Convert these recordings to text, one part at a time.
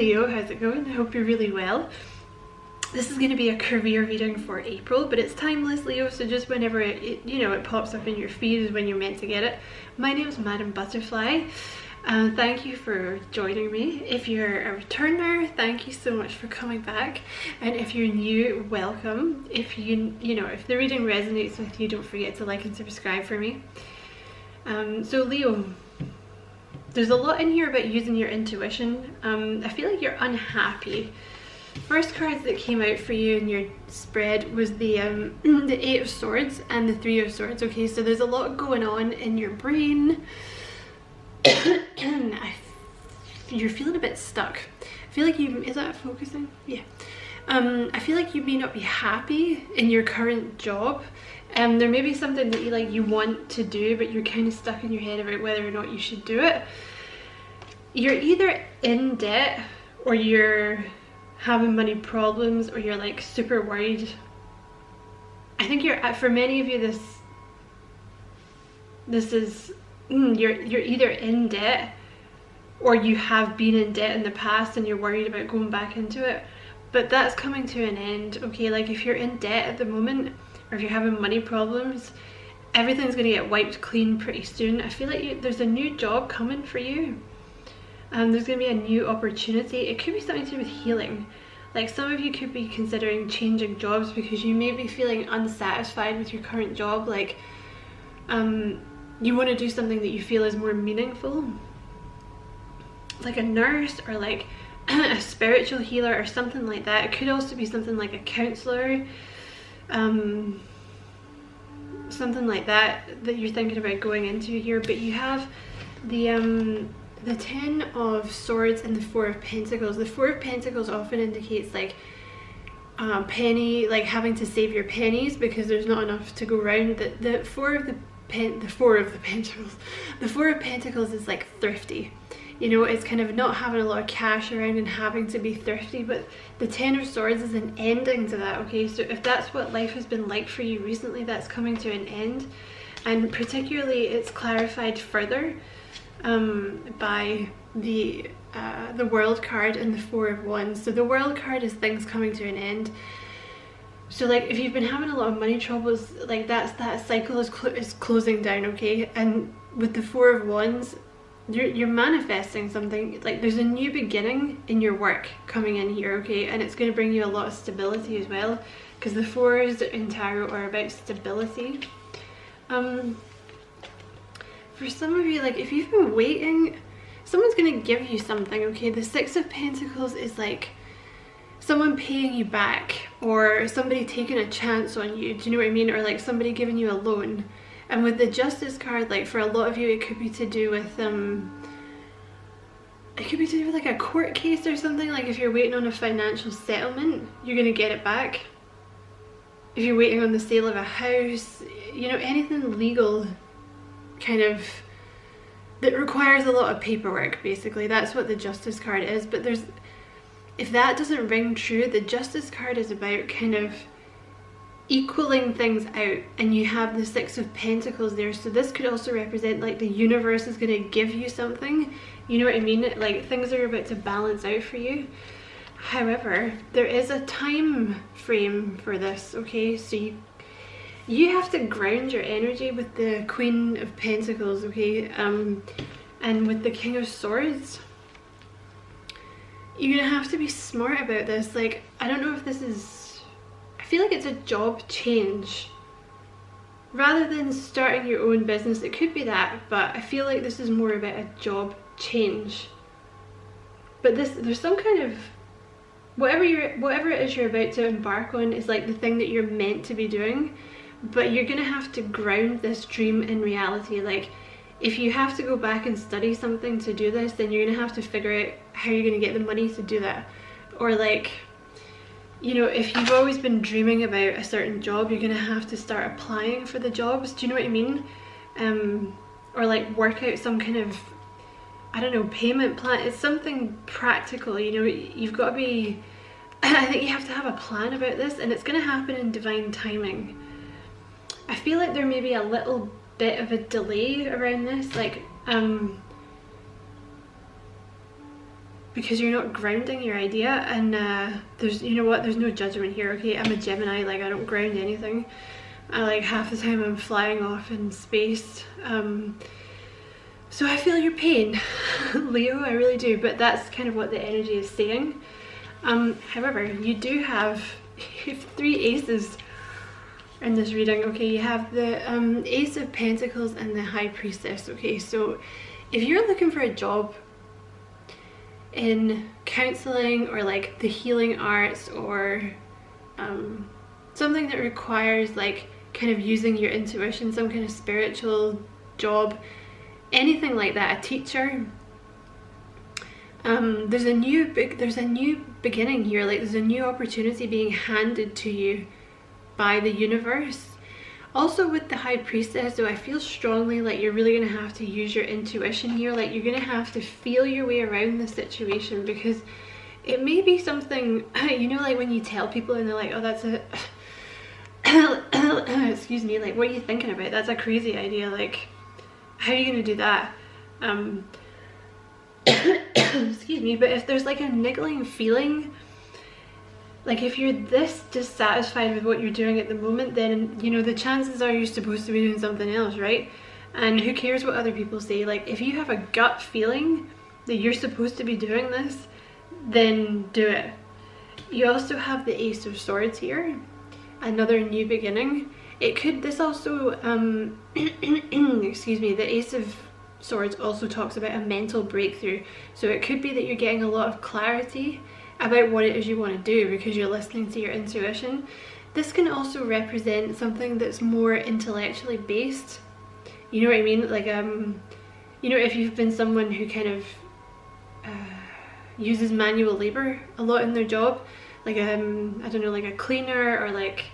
Leo, how's it going? I hope you're really well. This is going to be a career reading for April, but it's timeless, Leo, so just whenever it pops up in your feed is when you're meant to get it. My name is Madam Butterfly. Thank you for joining me. If you're a returner, thank you so much for coming back, and if you're new, welcome. If if the reading resonates with you, don't forget to like and subscribe for me. So Leo, there's a lot in here about using your intuition. I feel like you're unhappy. First cards that came out for you in your spread was the the Eight of Swords and the Three of Swords. Okay, so there's a lot going on in your brain. You're feeling a bit stuck. I feel like is that focusing? Yeah. I feel like you may not be happy in your current job. There may be something that you want to do, but you're kind of stuck in your head about whether or not you should do it. You're either in debt, or you're having money problems, or you're like super worried. I think for many of you this is you're either in debt, or you have been in debt in the past and you're worried about going back into it, but that's coming to an end. Okay, like if you're in debt at the moment, or if you're having money problems, everything's going to get wiped clean pretty soon. I feel like there's a new job coming for you. There's going to be a new opportunity. It could be something to do with healing. Like some of you could be considering changing jobs because you may be feeling unsatisfied with your current job. Like you want to do something that you feel is more meaningful, like a nurse, or like a spiritual healer or something like that. It could also be something like a counselor, something like that you're thinking about going into here. But you have the Ten of Swords and the Four of Pentacles. The Four of Pentacles often indicates like having to save your pennies because there's not enough to go around. The Four of Pentacles is like thrifty. It's kind of not having a lot of cash around and having to be thrifty, but the Ten of Swords is an ending to that. Okay, so if that's what life has been like for you recently, that's coming to an end, and particularly it's clarified further by the World card and the Four of Wands. So the World card is things coming to an end. So like if you've been having a lot of money troubles, like that cycle is closing down. Okay, and with the Four of Wands, you're manifesting something. Like there's a new beginning in your work coming in here. Okay, and it's going to bring you a lot of stability as well, because the fours in tarot are about stability. For some of you, like if you've been waiting, someone's going to give you something. Okay, the Six of Pentacles is like someone paying you back, or somebody taking a chance on you. Do you know what I mean? Or like somebody giving you a loan. And with the Justice card, like for a lot of you, it could be to do with like a court case or something. Like if you're waiting on a financial settlement, you're gonna get it back. If you're waiting on the sale of a house, anything legal, kind of that requires a lot of paperwork. Basically, that's what the Justice card is. But if that doesn't ring true, the Justice card is about kind of equaling things out, and you have the Six of Pentacles there. So this could also represent like the universe is going to give you something. You know what I mean? Like things are about to balance out for you. However, there is a time frame for this. Okay, so you have to ground your energy with the Queen of Pentacles. Okay, and with the King of Swords, you're gonna have to be smart about this. Like I don't know if this is, I feel like it's a job change rather than starting your own business. It could be that, but I feel like this is more about a job change. But there's some kind of whatever it is you're about to embark on is like the thing that you're meant to be doing, but you're gonna have to ground this dream in reality. Like if you have to go back and study something to do this, then you're gonna have to figure out how you're gonna get the money to do that. Or like, if you've always been dreaming about a certain job, you're gonna have to start applying for the jobs. Do you know what I mean? Or like work out some kind of, I don't know, payment plan. It's something practical. You've got to be, I think you have to have a plan about this, and it's gonna happen in divine timing. I feel like there may be a little bit of a delay around this. Like because you're not grounding your idea. And there's, you know what, there's no judgment here, okay? I'm a Gemini, like I don't ground anything. I, like, half the time I'm flying off in space. So I feel your pain, Leo, I really do, but that's kind of what the energy is saying. However, you do have 3 aces in this reading, okay? You have the Ace of Pentacles and the High Priestess, okay? So if you're looking for a job in counseling or like the healing arts, or something that requires like kind of using your intuition, some kind of spiritual job, anything like that, a teacher, there's a new beginning here. Like there's a new opportunity being handed to you by the universe. Also with the High Priestess, so I feel strongly like you're really going to have to use your intuition here. Like you're going to have to feel your way around the situation, because it may be something, you know, like when you tell people and they're like, oh, that's a excuse me, like what are you thinking about? That's a crazy idea. Like, how are you going to do that? Excuse me, but if there's like a niggling feeling, like if you're this dissatisfied with what you're doing at the moment, then, you know, the chances are you're supposed to be doing something else, right? And who cares what other people say? Like if you have a gut feeling that you're supposed to be doing this, then do it. You also have the Ace of Swords here, another new beginning. It could, this also, excuse me, the Ace of Swords also talks about a mental breakthrough. So it could be that you're getting a lot of clarity about what it is you want to do because you're listening to your intuition. This can also represent something that's more intellectually based. You know what I mean? Like, you know, if you've been someone who kind of uses manual labor a lot in their job, like, I don't know, like a cleaner or like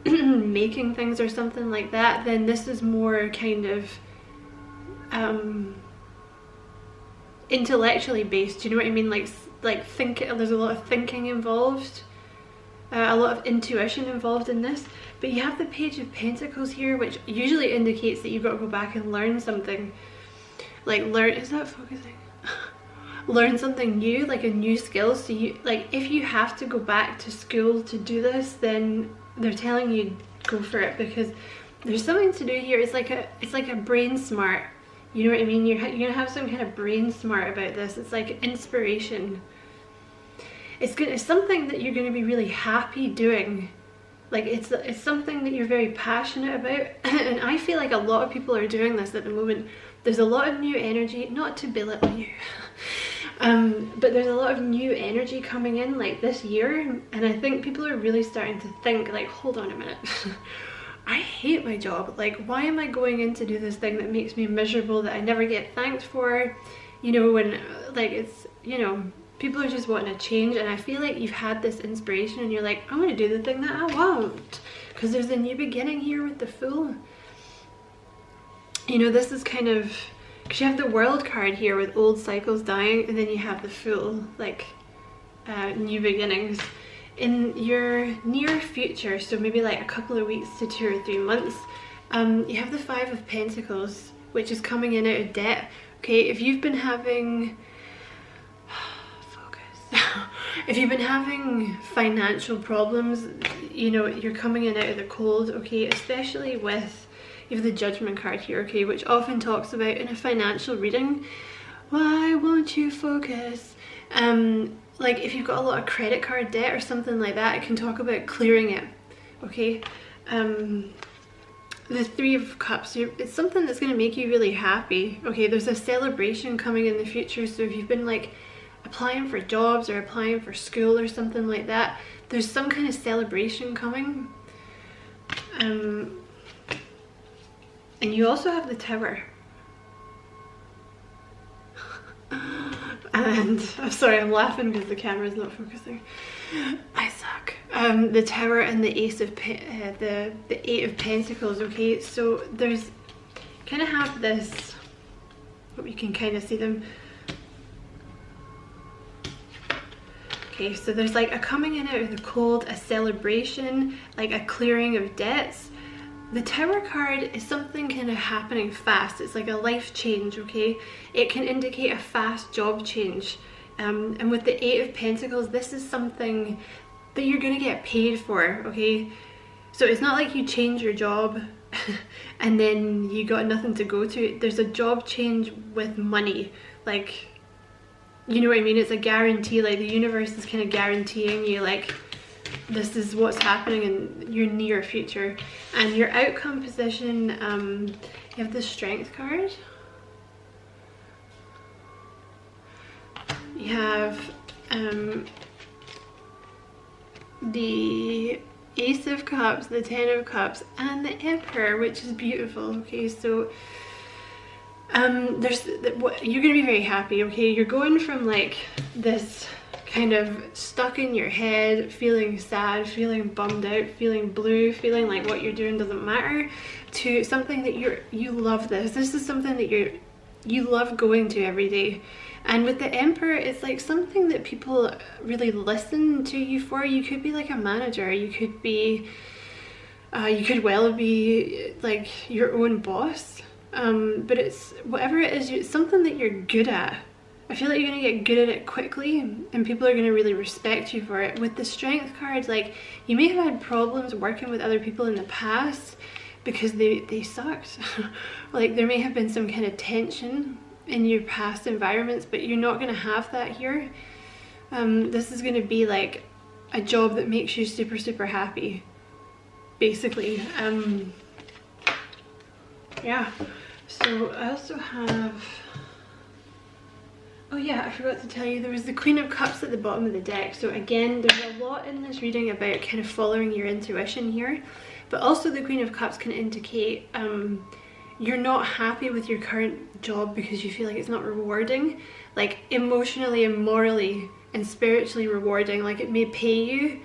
making things or something like that, then this is more kind of intellectually based. You know what I mean? Like think, there's a lot of thinking involved, a lot of intuition involved in this. But you have the Page of Pentacles here, which usually indicates that you've got to go back and learn something. Like is that focusing? Learn something new, like a new skill. So you, like, if you have to go back to school to do this, then they're telling you go for it, because there's something to do here. It's like a brain smart. You know what I mean? You're gonna have some kind of brain smart about this. It's like inspiration. It's something that you're gonna be really happy doing. Like it's something that you're very passionate about. And I feel like a lot of people are doing this at the moment. There's a lot of new energy, not to belittle you, but there's a lot of new energy coming in like this year. And I think people are really starting to think like, hold on a minute. I hate my job. Like, why am I going in to do this thing that makes me miserable, that I never get thanked for? You know, when like it's, you know, people are just wanting to change. And I feel like you've had this inspiration and you're like, I'm going to do the thing that I want, because there's a new beginning here with the Fool. You know, this is kind of, because you have the World card here with old cycles dying, and then you have the Fool, like new beginnings in your near future. So maybe like a couple of weeks to 2 or 3 months. You have the Five of Pentacles, which is coming in out of debt. Okay, if you've been having if you've been having financial problems, you know, you're coming in out of the cold, okay? Especially with, you have the Judgment card here, okay, which often talks about in a financial reading, why won't you focus? Like if you've got a lot of credit card debt or something like that, it can talk about clearing it, okay? The Three of Cups, it's something that's going to make you really happy, okay? There's a celebration coming in the future. So if you've been like applying for jobs or applying for school or something like that, there's some kind of celebration coming. And you also have the Tower. And I'm sorry, I'm laughing because the camera's not focusing. I suck. The Tower and the Ace of the Eight of Pentacles. Okay, so there's kind of have this. Hope you can kind of see them. Okay, so there's like a coming in out of the cold, a celebration, like a clearing of debts. The Tower card is something kind of happening fast. It's like a life change, okay? It can indicate a fast job change. And with the Eight of Pentacles, this is something that you're going to get paid for, okay? So it's not like you change your job and then you got nothing to go to. There's a job change with money, like, you know what I mean? It's a guarantee, like the universe is kind of guaranteeing you, like, this is what's happening in your near future. And your outcome position, you have the Strength card. You have the Ace of Cups, the Ten of Cups, and the Emperor, which is beautiful. Okay, so you're gonna be very happy. Okay, you're going from like this kind of stuck in your head, feeling sad, feeling bummed out, feeling blue, feeling like what you're doing doesn't matter, to something that you love. This is something that you love going to every day. And with the Emperor, it's like something that people really listen to you for. You could be like a manager, you could be you could well be like your own boss, but it's whatever it is, it's something that you're good at. I feel like you're gonna get good at it quickly and people are gonna really respect you for it. With the Strength card, like, you may have had problems working with other people in the past because they sucked. Like, there may have been some kind of tension in your past environments, but you're not going to have that here. This is going to be like a job that makes you super, super happy, basically. Yeah, so I also have, oh yeah, I forgot to tell you, there was the Queen of Cups at the bottom of the deck. So again, there's a lot in this reading about kind of following your intuition here, but also the Queen of Cups can indicate you're not happy with your current job because you feel like it's not rewarding, like emotionally and morally and spiritually rewarding. Like, it may pay you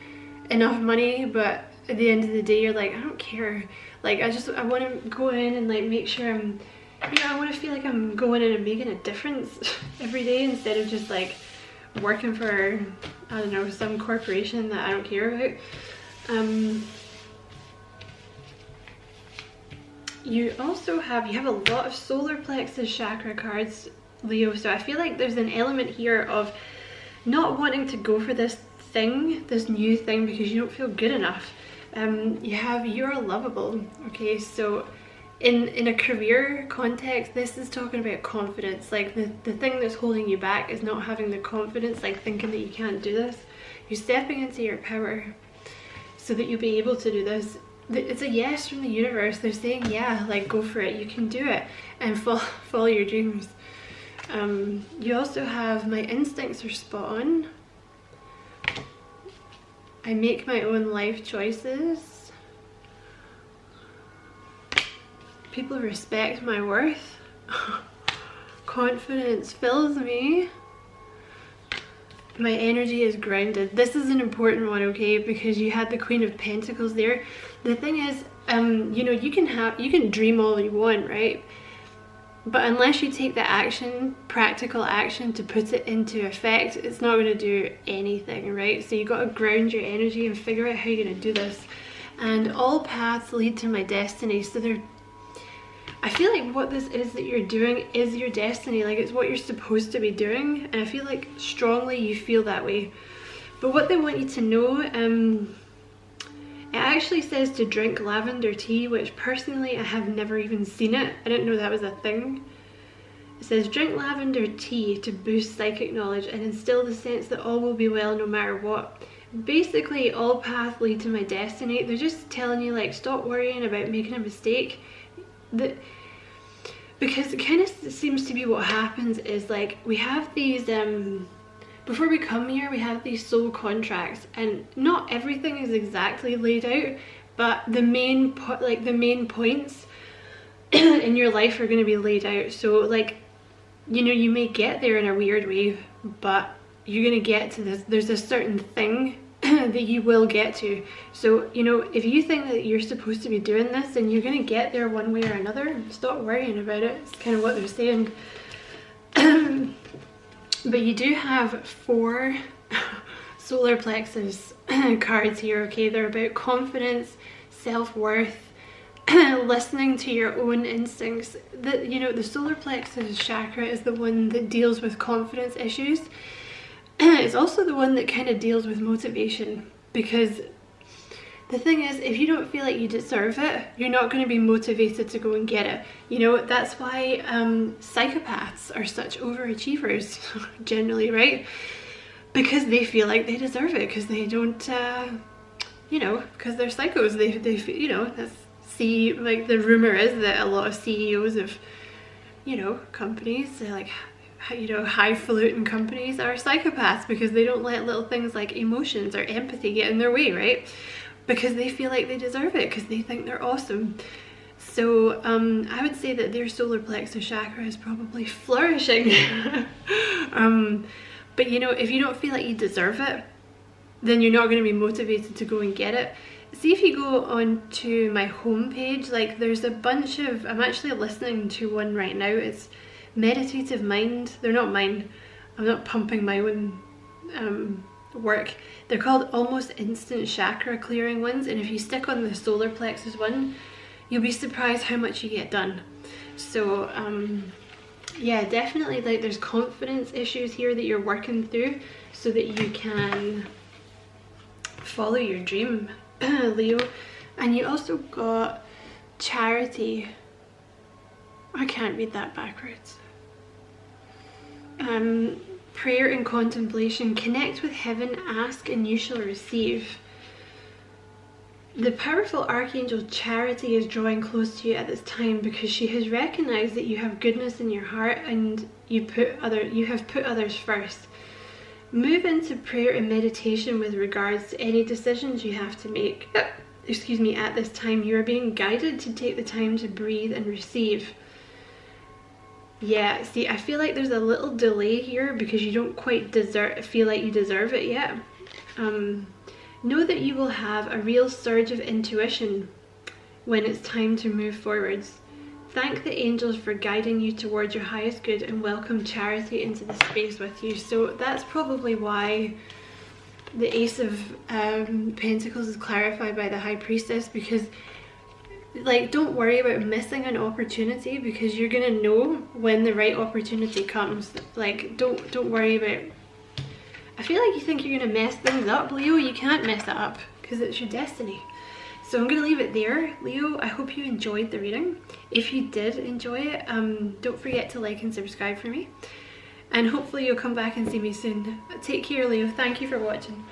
enough money, but at the end of the day you're like, I don't care. Like, I want to go in and like make sure I'm, you know, I want to feel like I'm going in and making a difference every day instead of just like working for, I don't know, some corporation that I don't care about. You also have, you have a lot of solar plexus chakra cards, Leo, so I feel like there's an element here of not wanting to go for this thing, this new thing, because you don't feel good enough. You have, you're lovable, okay? So in a career context, this is talking about confidence. Like, the thing that's holding you back is not having the confidence, like thinking that you can't do this. You're stepping into your power so that you'll be able to do this. It's a yes from the universe. They're saying, yeah, like, go for it, you can do it, and follow your dreams. You also have, my instincts are spot on. I make my own life choices. People respect my worth. Confidence fills me. My energy is grounded. This is an important one, okay, because you had the Queen of Pentacles there. The thing is, you know, you can dream all you want, right? But unless you take the action, practical action, to put it into effect, it's not going to do anything, right? So you got to ground your energy and figure out how you're going to do this. And all paths lead to my destiny. So I feel like what this is that you're doing is your destiny. Like, it's what you're supposed to be doing, and I feel like strongly you feel that way. But what they want you to know, it actually says to drink lavender tea, which personally I have never even seen it. I didn't know that was a thing. It says drink lavender tea to boost psychic knowledge and instill the sense that all will be well no matter what. Basically, all paths lead to my destiny. They're just telling you, like, stop worrying about making a mistake. Because it kind of seems to be what happens is, like, we have these before we come here, we have these soul contracts, and not everything is exactly laid out, but the main points in your life are going to be laid out. So, like, you know, you may get there in a weird way, but you're going to get to this. There's a certain thing that you will get to. So, you know, if you think that you're supposed to be doing this and you're going to get there one way or another, stop worrying about it. It's kind of what they're saying. But you do have 4 solar plexus cards here, okay? They're about confidence, self-worth, listening to your own instincts. You know, the solar plexus chakra is the one that deals with confidence issues. It's also the one that kind of deals with motivation, because the thing is, if you don't feel like you deserve it, you're not going to be motivated to go and get it. You know, that's why psychopaths are such overachievers generally, right? Because they feel like they deserve it, because they don't, you know, because they're psychos. They you know, like the rumor is that a lot of CEOs of, you know, companies, they're like, you know, highfalutin companies are psychopaths, because they don't let little things like emotions or empathy get in their way, right? Because they feel like they deserve it, because they think they're awesome. So I would say that their solar plexus chakra is probably flourishing. But you know, if you don't feel like you deserve it, then you're not going to be motivated to go and get it. See, if you go on to my homepage, like there's a bunch of, I'm actually listening to one right now, it's Meditative Mind. They're not mine, I'm not pumping my own work. They're called almost instant chakra clearing ones, and if you stick on the solar plexus one, you'll be surprised how much you get done. So yeah, definitely, like there's confidence issues here that you're working through so that you can follow your dream, Leo. And you also got charity. I can't read that backwards. Prayer and contemplation. Connect with heaven, ask and you shall receive. The powerful Archangel Charity is drawing close to you at this time, because she has recognized that you have goodness in your heart and you have put others first. Move into prayer and meditation with regards to any decisions you have to make. Excuse me, at this time you are being guided to take the time to breathe and receive. Yeah, see, I feel like there's a little delay here because you don't quite feel like you deserve it yet. Know that you will have a real surge of intuition when it's time to move forwards. Thank the angels for guiding you towards your highest good and welcome charity into the space with you. So that's probably why the Ace of Pentacles is clarified by the High Priestess, because like, don't worry about missing an opportunity, because you're gonna know when the right opportunity comes. Like, don't worry about, I feel like you think you're gonna mess things up, Leo. You can't mess it up because it's your destiny. So I'm gonna leave it there, Leo. I hope you enjoyed the reading. If you did enjoy it, don't forget to like and subscribe for me, and hopefully you'll come back and see me soon. Take care, Leo. Thank you for watching.